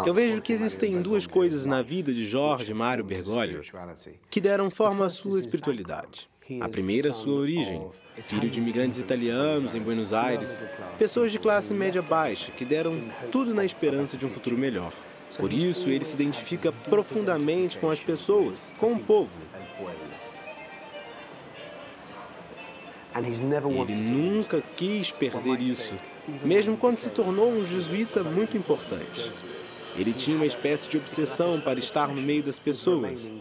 Eu vejo que existem duas coisas na vida de Jorge Mário Bergoglio que deram forma à sua espiritualidade. A primeira, sua origem. Filho de imigrantes italianos em Buenos Aires, pessoas de classe média baixa que deram tudo na esperança de um futuro melhor. Por isso, ele se identifica profundamente com as pessoas, com o povo. Ele nunca quis perder isso, mesmo quando se tornou um jesuíta muito importante. Ele tinha uma espécie de obsessão para estar no meio das pessoas,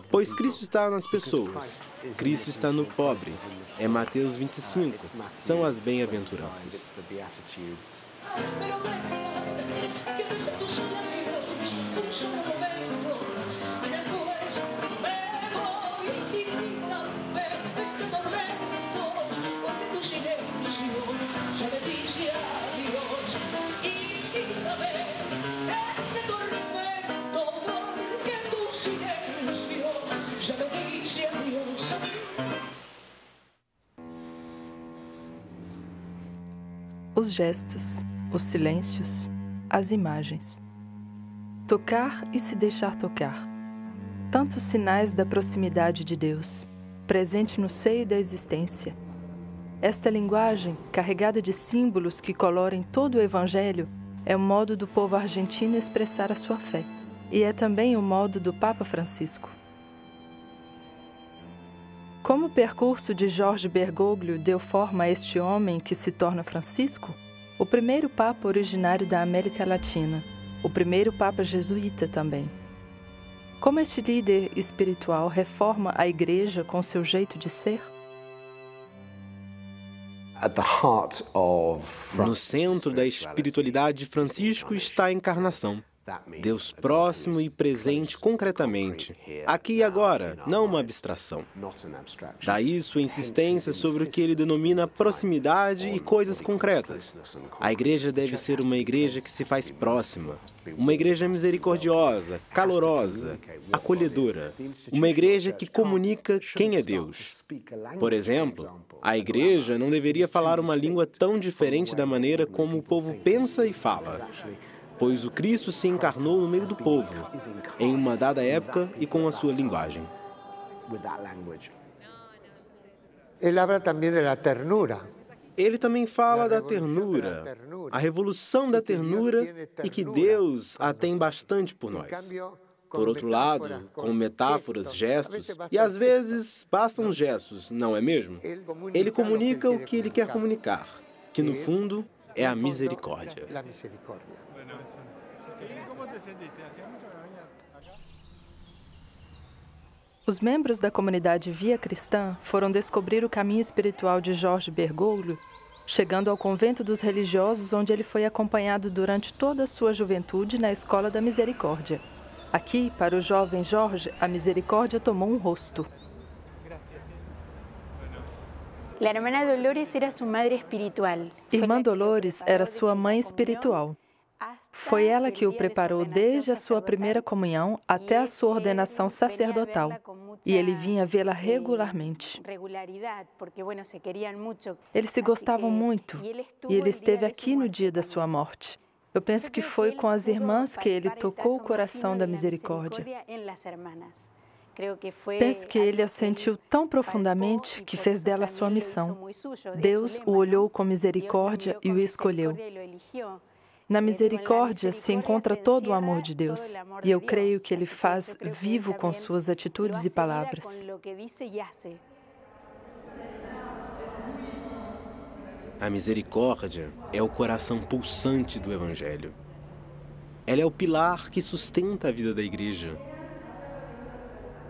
pois Cristo está nas pessoas, Cristo está no pobre. É Mateus 25, são as bem-aventuranças. Os gestos, os silêncios, as imagens. Tocar e se deixar tocar. Tantos sinais da proximidade de Deus, presente no seio da existência. Esta linguagem, carregada de símbolos que colorem todo o Evangelho, é o modo do povo argentino expressar a sua fé. E é também o modo do Papa Francisco. Como o percurso de Jorge Bergoglio deu forma a este homem que se torna Francisco? O primeiro Papa originário da América Latina, o primeiro Papa jesuíta também. Como este líder espiritual reforma a Igreja com seu jeito de ser? No centro da espiritualidade de Francisco está a encarnação. Deus próximo e presente concretamente, aqui e agora, não uma abstração. Daí sua insistência sobre o que ele denomina proximidade e coisas concretas. A igreja deve ser uma igreja que se faz próxima, uma igreja misericordiosa, calorosa, acolhedora, uma igreja que comunica quem é Deus. Por exemplo, a igreja não deveria falar uma língua tão diferente da maneira como o povo pensa e fala, pois o Cristo se encarnou no meio do povo, em uma dada época e com a sua linguagem. Ele também fala da ternura, a revolução da ternura e que Deus a tem bastante por nós. Por outro lado, com metáforas, gestos, e às vezes bastam gestos, não é mesmo? Ele comunica o que ele quer comunicar, que no fundo é a misericórdia. Os membros da comunidade Via Cristã foram descobrir o caminho espiritual de Jorge Bergoglio, chegando ao convento dos religiosos onde ele foi acompanhado durante toda a sua juventude na Escola da Misericórdia. Aqui, para o jovem Jorge, a misericórdia tomou um rosto. Irmã Dolores era sua mãe espiritual. Foi ela que o preparou desde a sua primeira comunhão até a sua ordenação sacerdotal, e ele vinha vê-la regularmente. Eles se gostavam muito, e ele esteve aqui no dia da sua morte. Eu penso que foi com as irmãs que ele tocou o coração da misericórdia. Penso que ele a sentiu tão profundamente que fez dela sua missão. Deus o olhou com misericórdia e o escolheu. Na misericórdia se encontra todo o amor de Deus, e eu creio que ele faz vivo com suas atitudes e palavras. A misericórdia é o coração pulsante do Evangelho. Ela é o pilar que sustenta a vida da Igreja.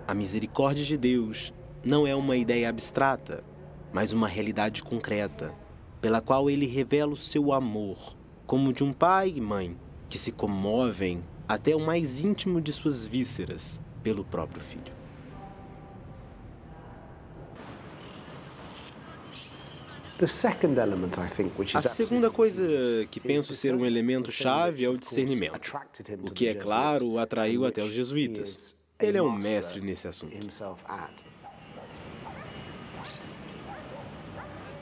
A misericórdia de Deus não é uma ideia abstrata, mas uma realidade concreta, pela qual ele revela o seu amor, como de um pai e mãe, que se comovem até o mais íntimo de suas vísceras pelo próprio filho. A segunda coisa que penso ser um elemento-chave é o discernimento, o que, é claro, o atraiu até os jesuítas. Ele é um mestre nesse assunto.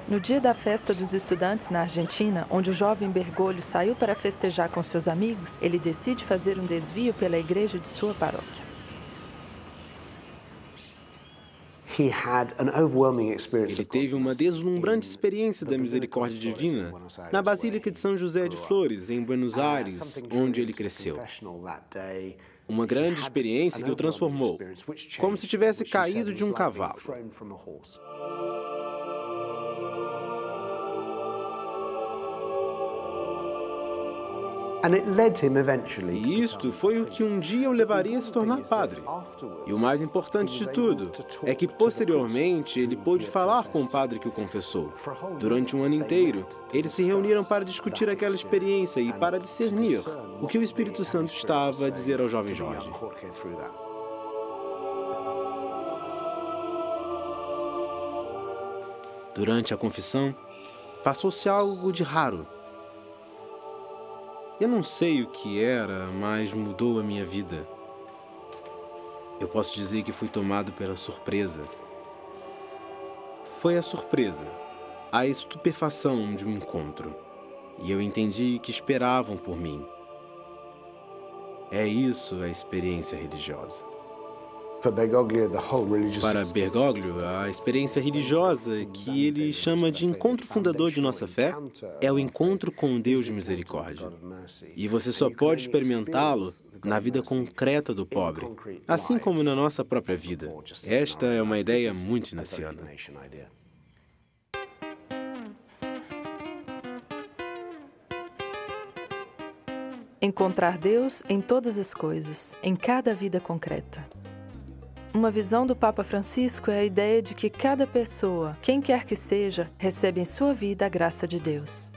No dia da festa dos estudantes na Argentina, onde o jovem Bergoglio saiu para festejar com seus amigos, ele decide fazer um desvio pela igreja de sua paróquia. Ele teve uma deslumbrante experiência da misericórdia divina na Basílica de São José de Flores, em Buenos Aires, onde ele cresceu. Uma grande experiência que o transformou, como se tivesse caído de um cavalo. E isto foi o que um dia o levaria a se tornar padre. E o mais importante de tudo é que, posteriormente, ele pôde falar com o padre que o confessou. Durante um ano inteiro, eles se reuniram para discutir aquela experiência e para discernir o que o Espírito Santo estava a dizer ao jovem Jorge. Durante a confissão, passou-se algo de raro. Eu não sei o que era, mas mudou a minha vida. Eu posso dizer que fui tomado pela surpresa. Foi a surpresa, a estupefação de um encontro. E eu entendi que esperavam por mim. É isso a experiência religiosa. Para Bergoglio, a experiência religiosa, que ele chama de encontro fundador de nossa fé, é o encontro com Deus de misericórdia. E você só pode experimentá-lo na vida concreta do pobre, assim como na nossa própria vida. Esta é uma ideia muito ignaciana. Encontrar Deus em todas as coisas, em cada vida concreta. Uma visão do Papa Francisco é a ideia de que cada pessoa, quem quer que seja, recebe em sua vida a graça de Deus.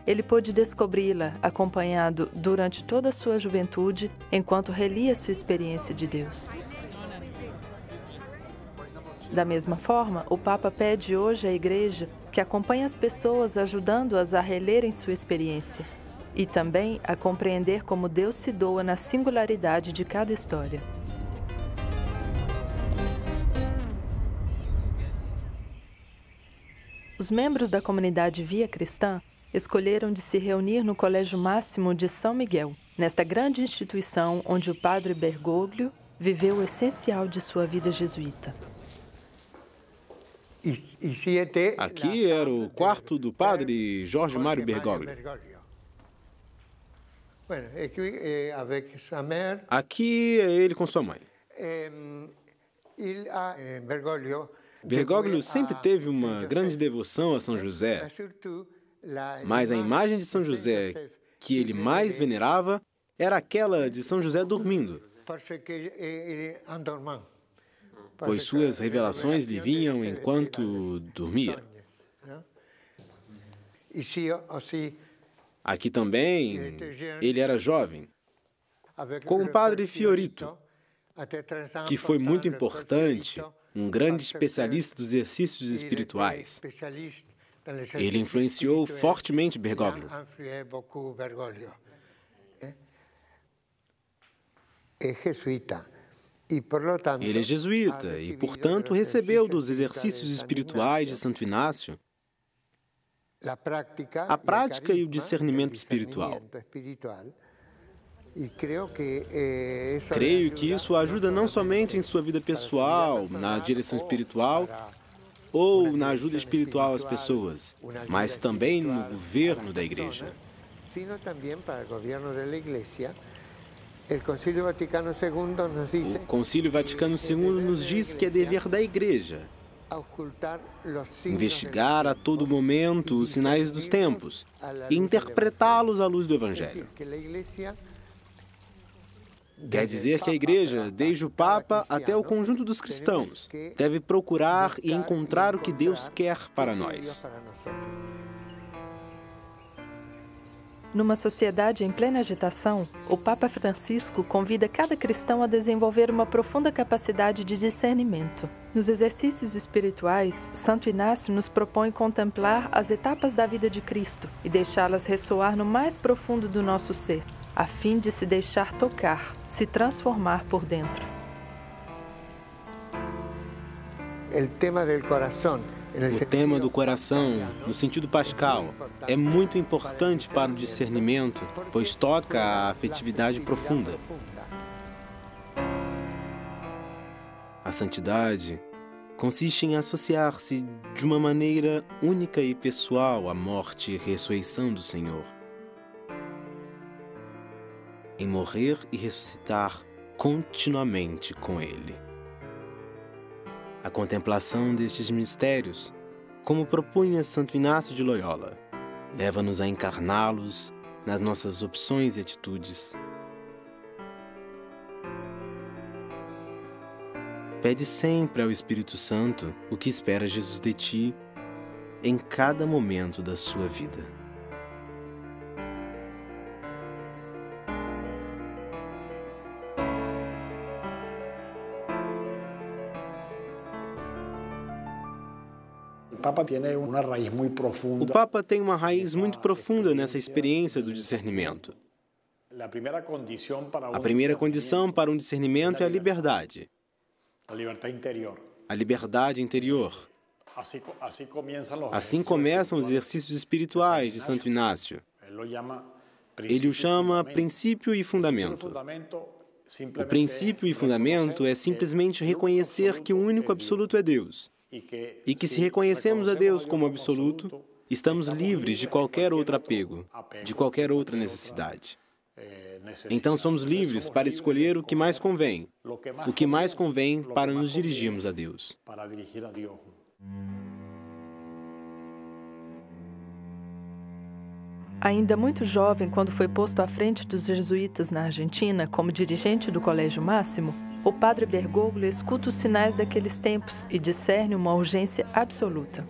Ele pôde descobri-la acompanhado durante toda a sua juventude, enquanto relia sua experiência de Deus. Da mesma forma, o Papa pede hoje à Igreja que acompanhe as pessoas ajudando-as a relerem sua experiência e também a compreender como Deus se doa na singularidade de cada história. Os membros da comunidade Via Cristã escolheram de se reunir no Colégio Máximo de São Miguel, nesta grande instituição onde o padre Bergoglio viveu o essencial de sua vida jesuíta. Aqui era o quarto do padre Jorge Mário Bergoglio. Aqui é ele com sua mãe. Bergoglio sempre teve uma grande devoção a São José, mas a imagem de São José que ele mais venerava era aquela de São José dormindo, pois suas revelações lhe vinham enquanto dormia. Aqui também, ele era jovem, com o padre Fiorito, que foi muito importante, um grande especialista dos exercícios espirituais. Ele influenciou fortemente Bergoglio. Ele é jesuíta e, portanto, recebeu dos exercícios espirituais de Santo Inácio a prática e o discernimento espiritual. Creio que isso ajuda não somente em sua vida pessoal, na direção espiritual, ou na ajuda espiritual às pessoas, mas também no governo da Igreja. O Concílio Vaticano II nos diz que é dever da Igreja investigar a todo momento os sinais dos tempos e interpretá-los à luz do Evangelho. Quer dizer que a Igreja, desde o Papa até o conjunto dos cristãos, deve procurar e encontrar o que Deus quer para nós. Numa sociedade em plena agitação, o Papa Francisco convida cada cristão a desenvolver uma profunda capacidade de discernimento. Nos exercícios espirituais, Santo Inácio nos propõe contemplar as etapas da vida de Cristo e deixá-las ressoar no mais profundo do nosso ser, a fim de se deixar tocar, se transformar por dentro. O tema do coração, no sentido pascal, é muito importante para o discernimento, pois toca a afetividade profunda. A santidade consiste em associar-se de uma maneira única e pessoal à morte e ressurreição do Senhor. Em morrer e ressuscitar continuamente com Ele. A contemplação destes mistérios, como propunha Santo Inácio de Loyola, leva-nos a encarná-los nas nossas opções e atitudes. Pede sempre ao Espírito Santo o que espera Jesus de ti em cada momento da sua vida. O Papa tem uma raiz muito profunda nessa experiência do discernimento. A primeira condição para um discernimento é a liberdade. A liberdade interior. Assim começam os exercícios espirituais de Santo Inácio. Ele o chama princípio e fundamento. O princípio e fundamento é simplesmente reconhecer que o único absoluto é Deus. E que se reconhecemos a Deus como absoluto, estamos livres de qualquer outro apego, de qualquer outra necessidade. Então somos livres para escolher o que mais convém para nos dirigirmos a Deus. Ainda muito jovem, quando foi posto à frente dos jesuítas na Argentina como dirigente do Colégio Máximo, o padre Bergoglio escuta os sinais daqueles tempos e discerne uma urgência absoluta.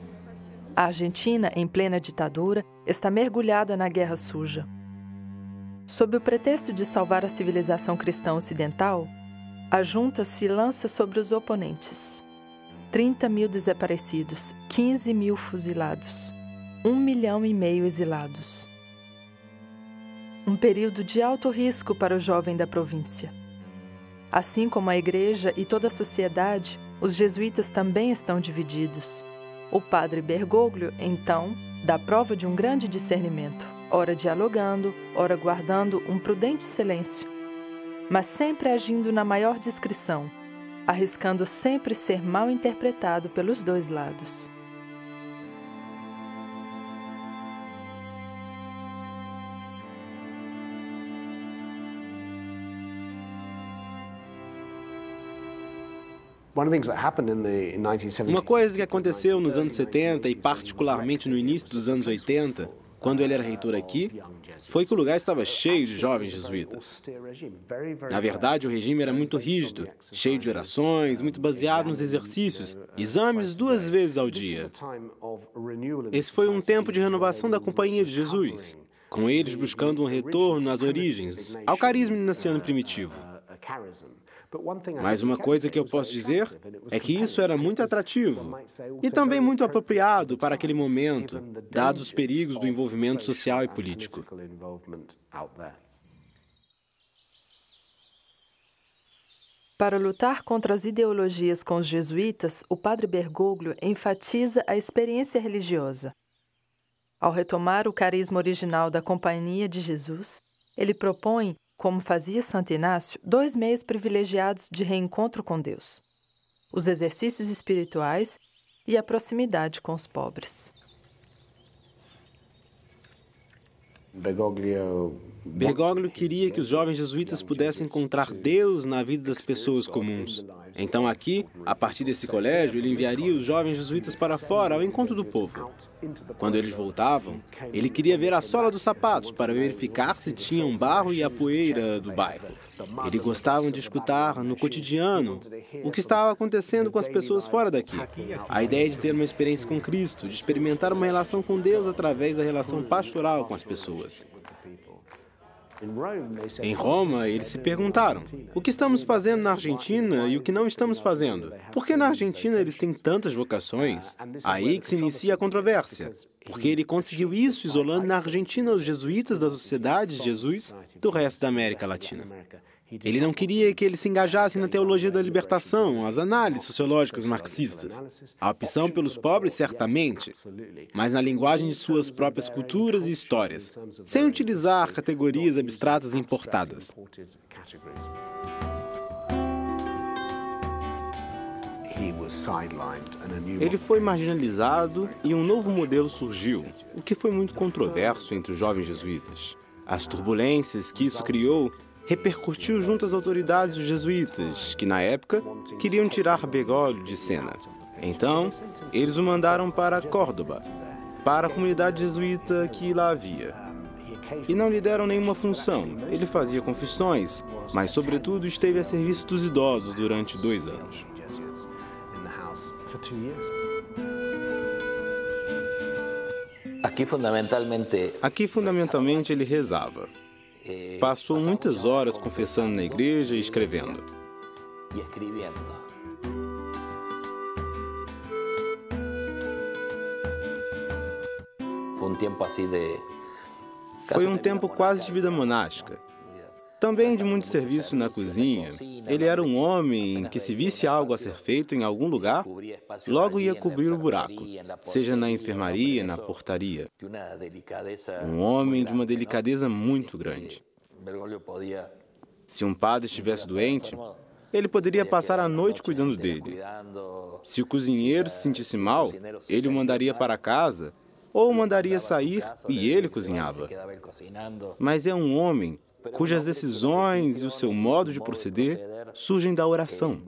A Argentina, em plena ditadura, está mergulhada na guerra suja. Sob o pretexto de salvar a civilização cristã ocidental, a junta se lança sobre os oponentes. 30 mil desaparecidos, 15 mil fuzilados, 1,5 milhão exilados. Um período de alto risco para o jovem da província. Assim como a igreja e toda a sociedade, os jesuítas também estão divididos. O padre Bergoglio, então, dá prova de um grande discernimento, ora dialogando, ora guardando um prudente silêncio, mas sempre agindo na maior discrição, arriscando sempre ser mal interpretado pelos dois lados. Uma coisa que aconteceu nos anos 70 e particularmente no início dos anos 80, quando ele era reitor aqui, foi que o lugar estava cheio de jovens jesuítas. Na verdade, o regime era muito rígido, cheio de orações, muito baseado nos exercícios, exames 2 vezes ao dia. Esse foi um tempo de renovação da Companhia de Jesus, com eles buscando um retorno às origens, ao carisma ignaciano primitivo. Mas uma coisa que eu posso dizer é que isso era muito atrativo e também muito apropriado para aquele momento, dados os perigos do envolvimento social e político. Para lutar contra as ideologias com os jesuítas, o padre Bergoglio enfatiza a experiência religiosa. Ao retomar o carisma original da Companhia de Jesus, ele propõe, como fazia Santo Inácio, 2 meios privilegiados de reencontro com Deus: os exercícios espirituais e a proximidade com os pobres. Bergoglio queria que os jovens jesuítas pudessem encontrar Deus na vida das pessoas comuns. Então aqui, a partir desse colégio, ele enviaria os jovens jesuítas para fora ao encontro do povo. Quando eles voltavam, ele queria ver a sola dos sapatos para verificar se tinham barro e a poeira do bairro. Eles gostavam de escutar no cotidiano o que estava acontecendo com as pessoas fora daqui. A ideia de ter uma experiência com Cristo, de experimentar uma relação com Deus através da relação pastoral com as pessoas. Em Roma, eles se perguntaram: o que estamos fazendo na Argentina e o que não estamos fazendo? Por que na Argentina eles têm tantas vocações? Aí que se inicia a controvérsia, porque ele conseguiu isso isolando na Argentina os jesuítas da Sociedade de Jesus do resto da América Latina. Ele não queria que eles se engajassem na teologia da libertação, as análises sociológicas marxistas. A opção pelos pobres, certamente, mas na linguagem de suas próprias culturas e histórias, sem utilizar categorias abstratas e importadas. Ele foi marginalizado e um novo modelo surgiu, o que foi muito controverso entre os jovens jesuítas. As turbulências que isso criou repercutiu junto às autoridades dos jesuítas, que na época queriam tirar Bergoglio de cena. Então, eles o mandaram para Córdoba, para a comunidade jesuíta que lá havia. E não lhe deram nenhuma função. Ele fazia confissões, mas sobretudo esteve a serviço dos idosos durante 2 anos. Aqui, fundamentalmente, ele rezava. Passou muitas horas confessando na igreja e escrevendo. Foi um tempo quase de vida monástica. Também de muito serviço na cozinha. Ele era um homem que, se visse algo a ser feito em algum lugar, logo ia cobrir o buraco, seja na enfermaria, na portaria. Um homem de uma delicadeza muito grande. Se um padre estivesse doente, ele poderia passar a noite cuidando dele. Se o cozinheiro se sentisse mal, ele o mandaria para casa ou o mandaria sair e ele cozinhava. Mas é um homem cujas decisões e o seu modo de proceder surgem da oração.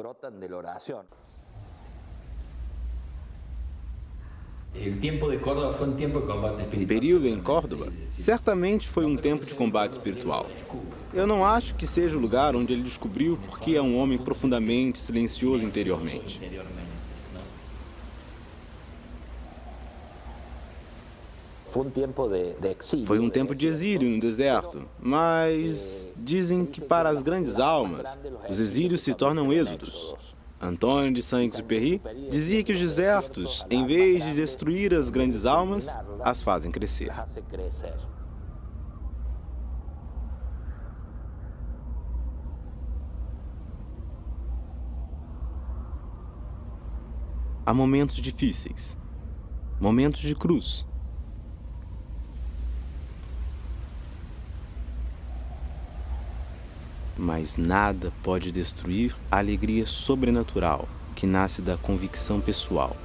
O período em Córdoba certamente foi um tempo de combate espiritual. Eu não acho que seja o lugar onde ele descobriu porque é um homem profundamente silencioso interiormente. Foi um tempo de exílio no deserto, mas dizem que para as grandes almas, os exílios se tornam êxodos. Antônio de Saint-Exupéry dizia que os desertos, em vez de destruir as grandes almas, as fazem crescer. Há momentos difíceis, momentos de cruz. Mas nada pode destruir a alegria sobrenatural que nasce da convicção pessoal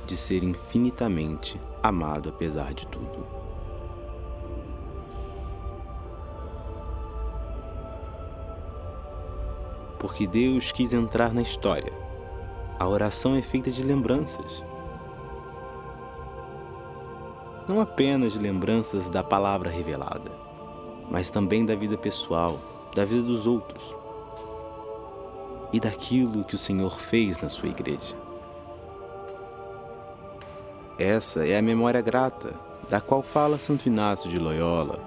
de ser infinitamente amado apesar de tudo. Porque Deus quis entrar na história. A oração é feita de lembranças. Não apenas de lembranças da palavra revelada, mas também da vida pessoal, da vida dos outros e daquilo que o Senhor fez na sua igreja. Essa é a memória grata, da qual fala Santo Inácio de Loyola,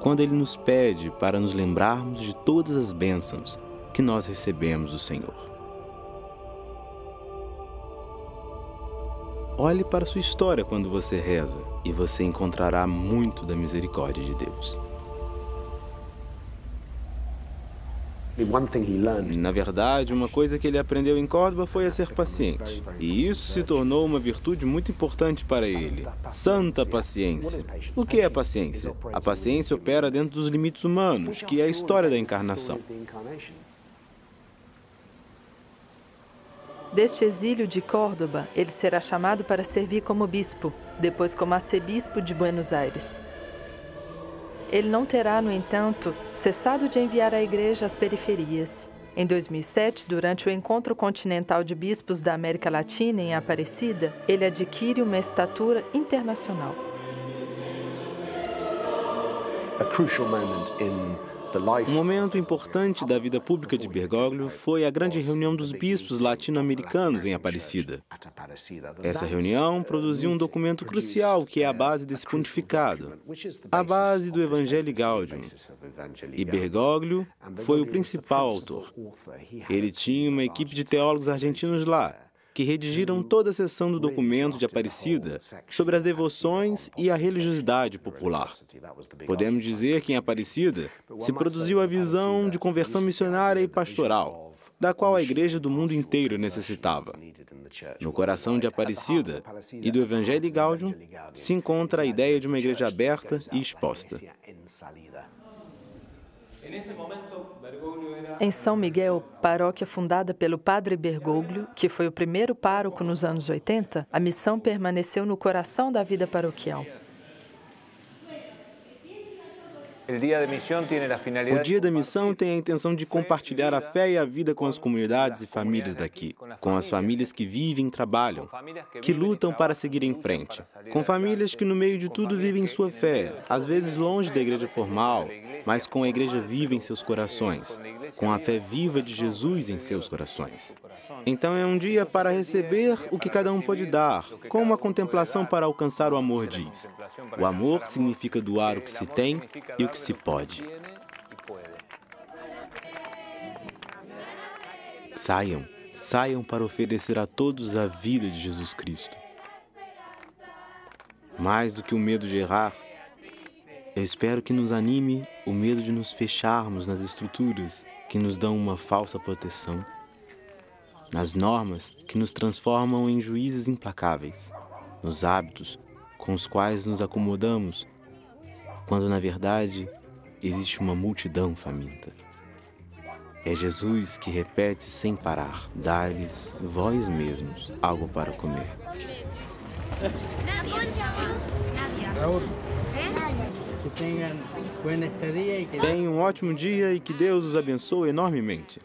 quando ele nos pede para nos lembrarmos de todas as bênçãos que nós recebemos do Senhor. Olhe para a sua história quando você reza e você encontrará muito da misericórdia de Deus. Na verdade, uma coisa que ele aprendeu em Córdoba foi a ser paciente. E isso se tornou uma virtude muito importante para ele. Santa paciência. O que é a paciência? A paciência opera dentro dos limites humanos, que é a história da encarnação. Deste exílio de Córdoba, ele será chamado para servir como bispo, depois como arcebispo de Buenos Aires. Ele não terá, no entanto, cessado de enviar a igreja às periferias. Em 2007, durante o Encontro Continental de Bispos da América Latina em Aparecida, ele adquire uma estatura internacional. Um momento importante da vida pública de Bergoglio foi a grande reunião dos bispos latino-americanos em Aparecida. Essa reunião produziu um documento crucial que é a base desse pontificado, a base do Evangelii Gaudium. E Bergoglio foi o principal autor. Ele tinha uma equipe de teólogos argentinos lá, que redigiram toda a seção do documento de Aparecida sobre as devoções e a religiosidade popular. Podemos dizer que em Aparecida se produziu a visão de conversão missionária e pastoral, da qual a igreja do mundo inteiro necessitava. No coração de Aparecida e do Evangelii Gaudium se encontra a ideia de uma igreja aberta e exposta. Em São Miguel, paróquia fundada pelo padre Bergoglio, que foi o primeiro pároco nos anos 80, a missão permaneceu no coração da vida paroquial. O Dia da Missão tem a intenção de compartilhar a fé e a vida com as comunidades e famílias daqui, com as famílias que vivem e trabalham, que lutam para seguir em frente, com famílias que no meio de tudo vivem sua fé, às vezes longe da igreja formal, mas com a igreja viva em seus corações, com a fé viva de Jesus em seus corações. Então é um dia para receber o que cada um pode dar, com uma contemplação para alcançar o amor diz. O amor significa doar o que se tem e o que se pode. Saiam para oferecer a todos a vida de Jesus Cristo. Mais do que o medo de errar, eu espero que nos anime o medo de nos fecharmos nas estruturas que nos dão uma falsa proteção, nas normas que nos transformam em juízes implacáveis, nos hábitos com os quais nos acomodamos, quando na verdade existe uma multidão faminta. É Jesus que repete sem parar: dai-lhes vós mesmos algo para comer. Tenham um ótimo dia e que Deus os abençoe enormemente.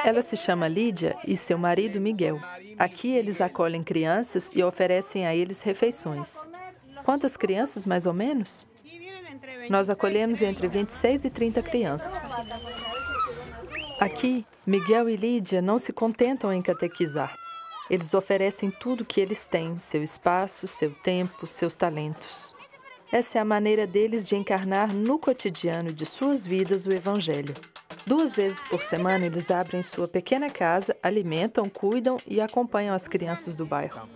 Ela se chama Lídia e seu marido Miguel. Aqui eles acolhem crianças e oferecem a eles refeições. Quantas crianças, mais ou menos? Nós acolhemos entre 26 e 30 crianças. Aqui, Miguel e Lídia não se contentam em catequizar. Eles oferecem tudo o que eles têm, seu espaço, seu tempo, seus talentos. Essa é a maneira deles de encarnar no cotidiano de suas vidas o Evangelho. 2 vezes por semana, eles abrem sua pequena casa, alimentam, cuidam e acompanham as crianças do bairro.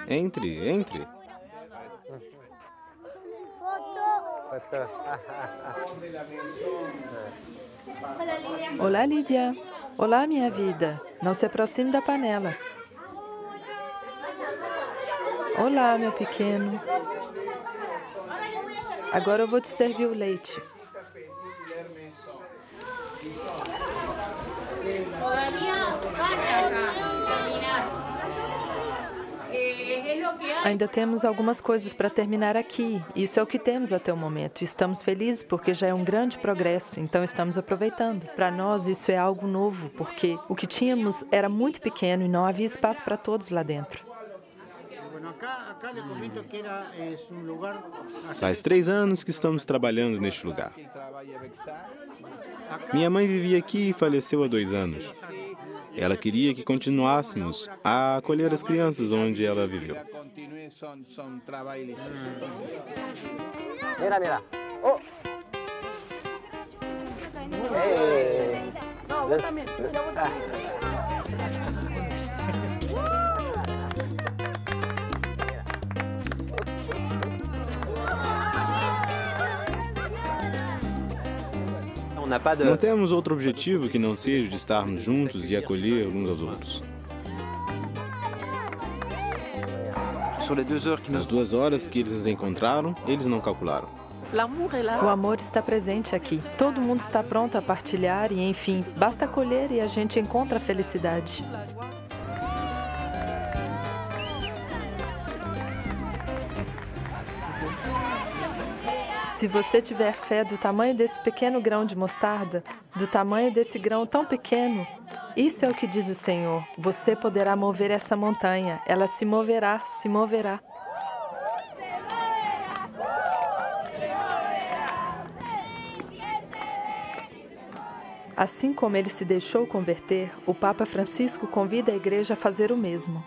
Entre. Olá, Lídia. Olá, minha vida. Não se aproxime da panela. Olá, meu pequeno. Agora eu vou te servir o leite. Ainda temos algumas coisas para terminar aqui. Isso é o que temos até o momento. Estamos felizes porque já é um grande progresso, então estamos aproveitando. Para nós isso é algo novo, porque o que tínhamos era muito pequeno e não havia espaço para todos lá dentro. Faz 3 anos que estamos trabalhando neste lugar. Minha mãe vivia aqui e faleceu há 2 anos. Ela queria que continuássemos a acolher as crianças onde ela viveu. Mira. Oh. Hey. Não temos outro objetivo que não seja de estarmos juntos e acolher uns aos outros. Nas 2 horas que eles nos encontraram, eles não calcularam. O amor está presente aqui. Todo mundo está pronto a partilhar e, enfim, basta acolher e a gente encontra a felicidade. Se você tiver fé do tamanho desse pequeno grão de mostarda, do tamanho desse grão tão pequeno, isso é o que diz o Senhor. Você poderá mover essa montanha. Ela se moverá. Assim como ele se deixou converter, o Papa Francisco convida a Igreja a fazer o mesmo,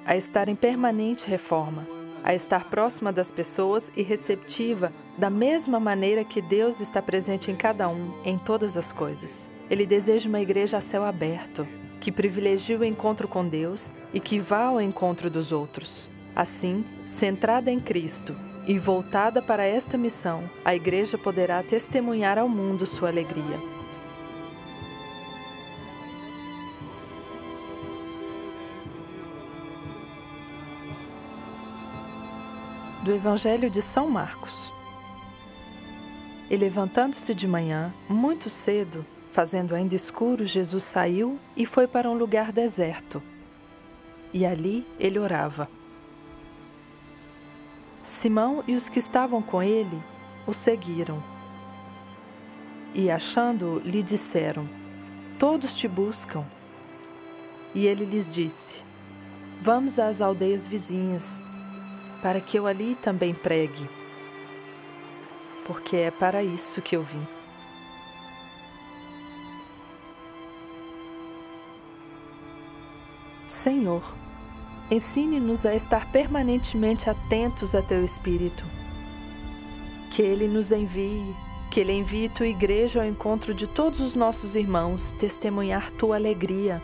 a estar em permanente reforma, a estar próxima das pessoas e receptiva da mesma maneira que Deus está presente em cada um, em todas as coisas. Ele deseja uma igreja a céu aberto, que privilegie o encontro com Deus e que vá ao encontro dos outros. Assim, centrada em Cristo e voltada para esta missão, a igreja poderá testemunhar ao mundo sua alegria. Do Evangelho de São Marcos. E levantando-se de manhã, muito cedo, fazendo ainda escuro, Jesus saiu e foi para um lugar deserto. E ali ele orava. Simão e os que estavam com ele o seguiram. E achando-o, lhe disseram: Todos te buscam. E ele lhes disse: Vamos às aldeias vizinhas, para que eu ali também pregue, porque é para isso que eu vim. Senhor, ensine-nos a estar permanentemente atentos a Teu Espírito. Que Ele nos envie, que Ele envie Tua Igreja ao encontro de todos os nossos irmãos, testemunhar Tua alegria.